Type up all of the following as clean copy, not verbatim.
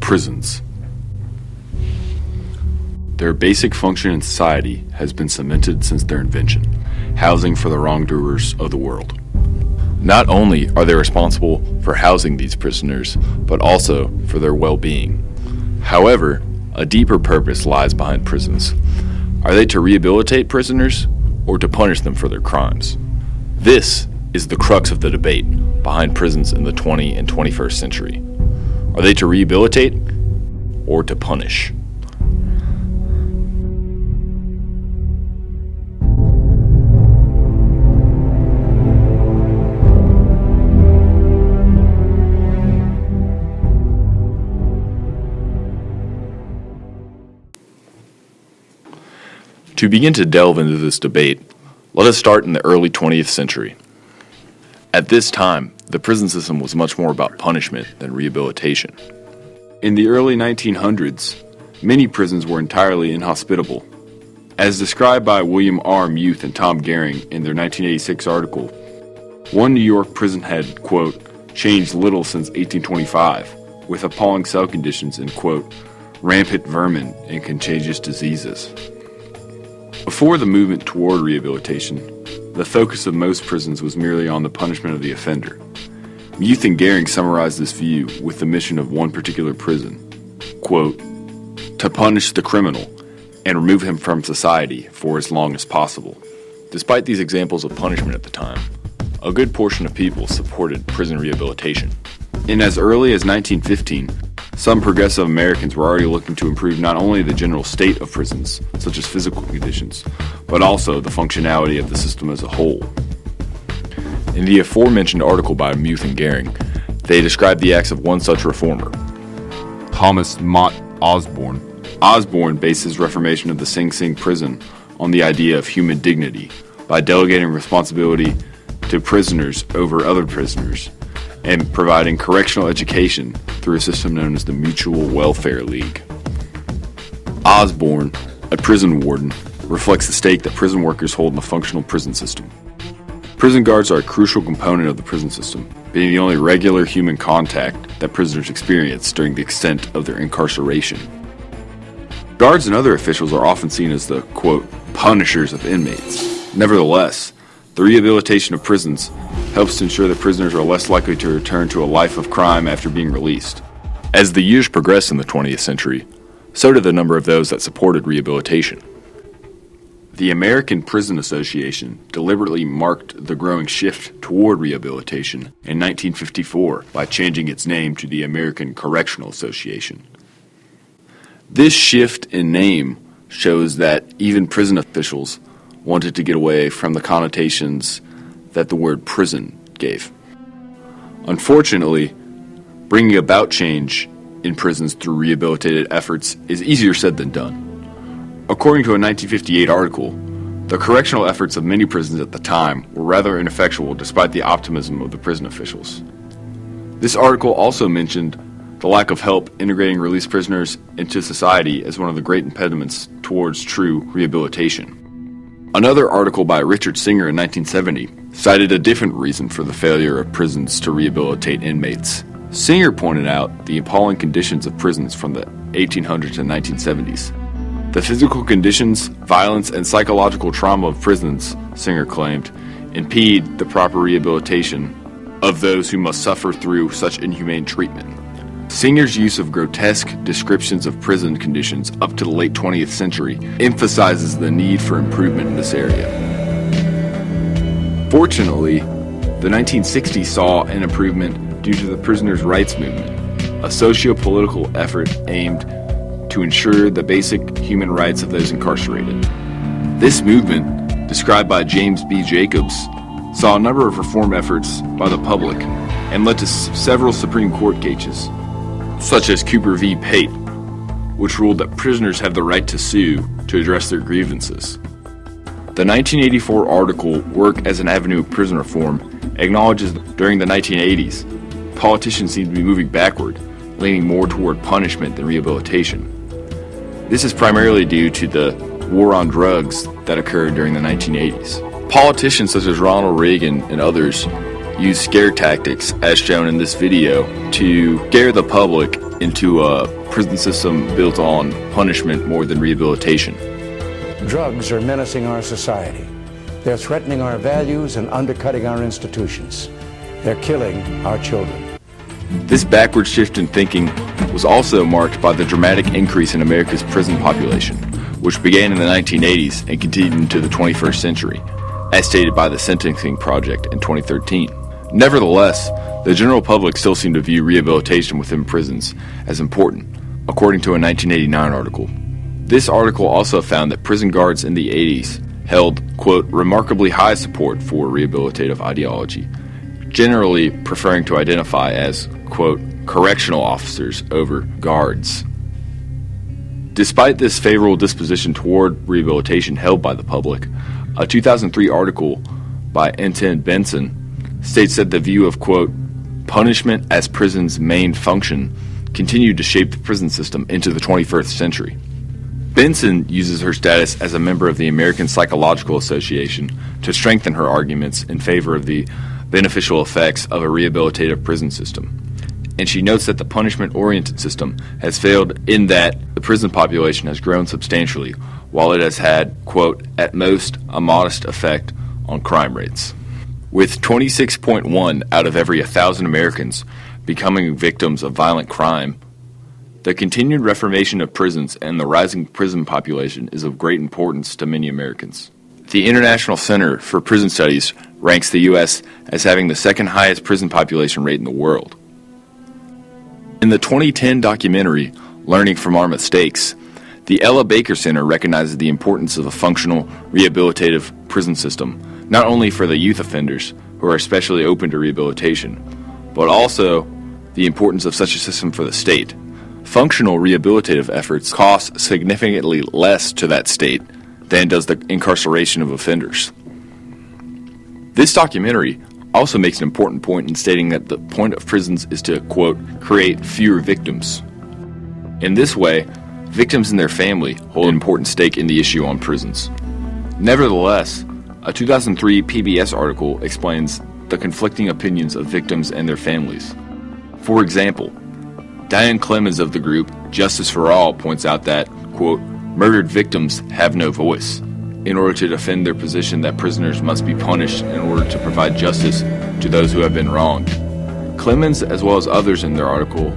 Prisons. Their basic function in society has been cemented since their invention: housing for the wrongdoers of the world. Not only are they responsible for housing these prisoners, but also for their well-being. However, a deeper purpose lies behind prisons. Are they to rehabilitate prisoners or to punish them for their crimes? This is the crux of the debate behind prisons in the 20th and 21st century. Are they to rehabilitate or to punish? To begin to delve into this debate, let us start in the early 20th century. At this time, the prison system was much more about punishment than rehabilitation. In the early 1900s, many prisons were entirely inhospitable. As described by William R. Muth and Tom Gehring in their 1986 article, one New York prison had, quote, changed little since 1825, with appalling cell conditions and, quote, rampant vermin and contagious diseases. Before the movement toward rehabilitation, the focus of most prisons was merely on the punishment of the offender. Muth and Gehring summarized this view with the mission of one particular prison, quote, to punish the criminal and remove him from society for as long as possible. Despite these examples of punishment at the time, a good portion of people supported prison rehabilitation. In as early as 1915, some progressive Americans were already looking to improve not only the general state of prisons, such as physical conditions, but also the functionality of the system as a whole. In the aforementioned article by Muth and Gehring, they described the acts of one such reformer, Thomas Mott Osborne. Osborne based his reformation of the Sing Sing prison on the idea of human dignity by delegating responsibility to prisoners over other prisoners and providing correctional education through a system known as the Mutual Welfare League. Osborne, a prison warden, reflects the stake that prison workers hold in the functional prison system. Prison guards are a crucial component of the prison system, being the only regular human contact that prisoners experience during the extent of their incarceration. Guards and other officials are often seen as the, quote, punishers of inmates. Nevertheless, the rehabilitation of prisons helps to ensure that prisoners are less likely to return to a life of crime after being released. As the years progressed in the 20th century, so did the number of those that supported rehabilitation. The American Prison Association deliberately marked the growing shift toward rehabilitation in 1954 by changing its name to the American Correctional Association. This shift in name shows that even prison officials wanted to get away from the connotations that the word prison gave. Unfortunately, bringing about change in prisons through rehabilitative efforts is easier said than done. According to a 1958 article, the correctional efforts of many prisons at the time were rather ineffectual despite the optimism of the prison officials. This article also mentioned the lack of help integrating released prisoners into society as one of the great impediments towards true rehabilitation. Another article by Richard Singer in 1970 cited a different reason for the failure of prisons to rehabilitate inmates. Singer pointed out the appalling conditions of prisons from the 1800s and 1970s. The physical conditions, violence, and psychological trauma of prisons, Singer claimed, impede the proper rehabilitation of those who must suffer through such inhumane treatment. Singer's use of grotesque descriptions of prison conditions up to the late 20th century emphasizes the need for improvement in this area. Fortunately, the 1960s saw an improvement due to the prisoners' rights movement, a socio-political effort aimed to ensure the basic human rights of those incarcerated. This movement, described by James B. Jacobs, saw a number of reform efforts by the public and led to several Supreme Court cases, such as Cooper v. Pate, which ruled that prisoners have the right to sue to address their grievances. The 1984 article, Work as an Avenue of Prison Reform, acknowledges that during the 1980s, politicians seem to be moving backward, leaning more toward punishment than rehabilitation. This is primarily due to the war on drugs that occurred during the 1980s. Politicians such as Ronald Reagan and others use scare tactics, as shown in this video, to scare the public into a prison system built on punishment more than rehabilitation. Drugs are menacing our society. They're threatening our values and undercutting our institutions. They're killing our children. This backward shift in thinking was also marked by the dramatic increase in America's prison population, which began in the 1980s and continued into the 21st century, as stated by the Sentencing Project in 2013. Nevertheless, the general public still seemed to view rehabilitation within prisons as important, according to a 1989 article. This article also found that prison guards in the 80s held, quote, remarkably high support for rehabilitative ideology, generally preferring to identify as, quote, correctional officers over guards. Despite this favorable disposition toward rehabilitation held by the public, a 2003 article by N10 Benson states that the view of, quote, punishment as prison's main function continued to shape the prison system into the 21st century. Benson uses her status as a member of the American Psychological Association to strengthen her arguments in favor of the beneficial effects of a rehabilitative prison system. And she notes that the punishment-oriented system has failed in that the prison population has grown substantially, while it has had, quote, at most, a modest effect on crime rates. With 26.1 out of every 1,000 Americans becoming victims of violent crime, the continued reformation of prisons and the rising prison population is of great importance to many Americans. The International Center for Prison Studies ranks the U.S. as having the second highest prison population rate in the world. In the 2010 documentary, Learning from Our Mistakes, the Ella Baker Center recognizes the importance of a functional, rehabilitative prison system, not only for the youth offenders, who are especially open to rehabilitation, but also the importance of such a system for the state. Functional rehabilitative efforts cost significantly less to that state than does the incarceration of offenders. This documentary also makes an important point in stating that the point of prisons is to, quote, create fewer victims. In this way, victims and their family hold an important stake in the issue on prisons. Nevertheless, a 2003 PBS article explains the conflicting opinions of victims and their families. For example, Diane Clemens of the group Justice for All points out that, quote, murdered victims have no voice, in order to defend their position that prisoners must be punished in order to provide justice to those who have been wronged. Clemens, as well as others in their article,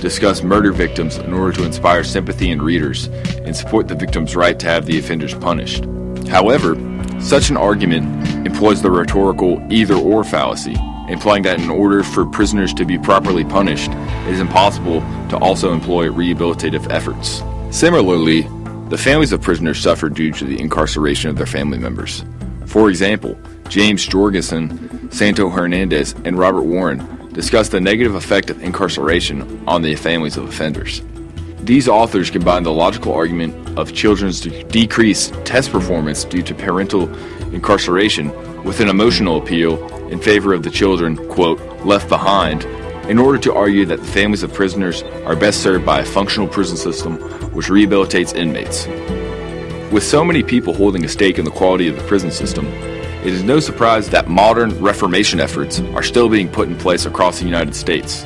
discuss murder victims in order to inspire sympathy in readers and support the victim's right to have the offenders punished. However, such an argument employs the rhetorical either-or fallacy, implying that in order for prisoners to be properly punished, it is impossible to also employ rehabilitative efforts. Similarly, the families of prisoners suffer due to the incarceration of their family members. For example, James Jorgensen, Santo Hernandez, and Robert Warren discuss the negative effect of incarceration on the families of offenders. These authors combine the logical argument of children's decreased test performance due to parental incarceration with an emotional appeal in favor of the children, quote, left behind, in order to argue that the families of prisoners are best served by a functional prison system which rehabilitates inmates. With so many people holding a stake in the quality of the prison system, it is no surprise that modern reformation efforts are still being put in place across the United States.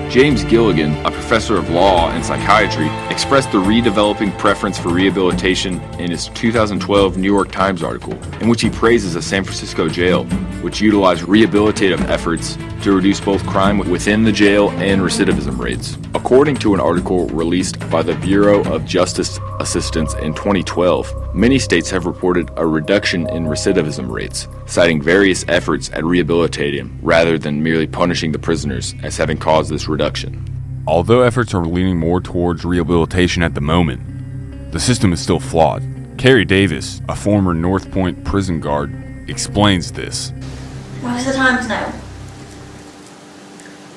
James Gilligan, a professor of law and psychiatry, expressed the redeveloping preference for rehabilitation in his 2012 New York Times article, in which he praises a San Francisco jail, which utilized rehabilitative efforts to reduce both crime within the jail and recidivism rates. According to an article released by the Bureau of Justice Assistance in 2012, many states have reported a reduction in recidivism rates, citing various efforts at rehabilitating rather than merely punishing the prisoners as having caused this reduction. Although efforts are leaning more towards rehabilitation at the moment, the system is still flawed. Carrie Davis, a former North Point prison guard, explains this. Most of the times, no.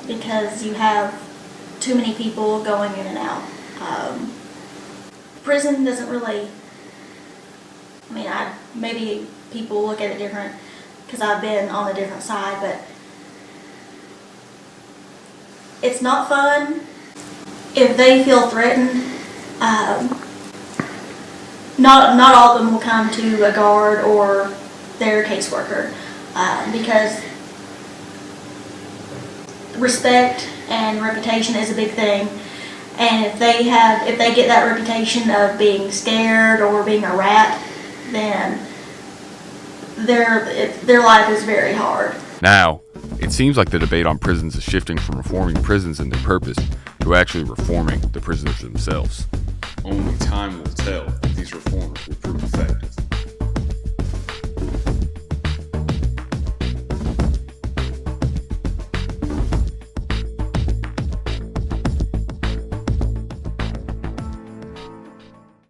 Because you have too many people going in and out. Prison doesn't really, maybe people look at it different because I've been on the different side, but it's not fun. If they feel threatened, not all of them will come to a guard or their caseworker because respect and reputation is a big thing. And if they get that reputation of being scared or being a rat, then their life is very hard. Now, it seems like the debate on prisons is shifting from reforming prisons and their purpose to actually reforming the prisoners themselves. Only time will tell if these reforms will prove effective.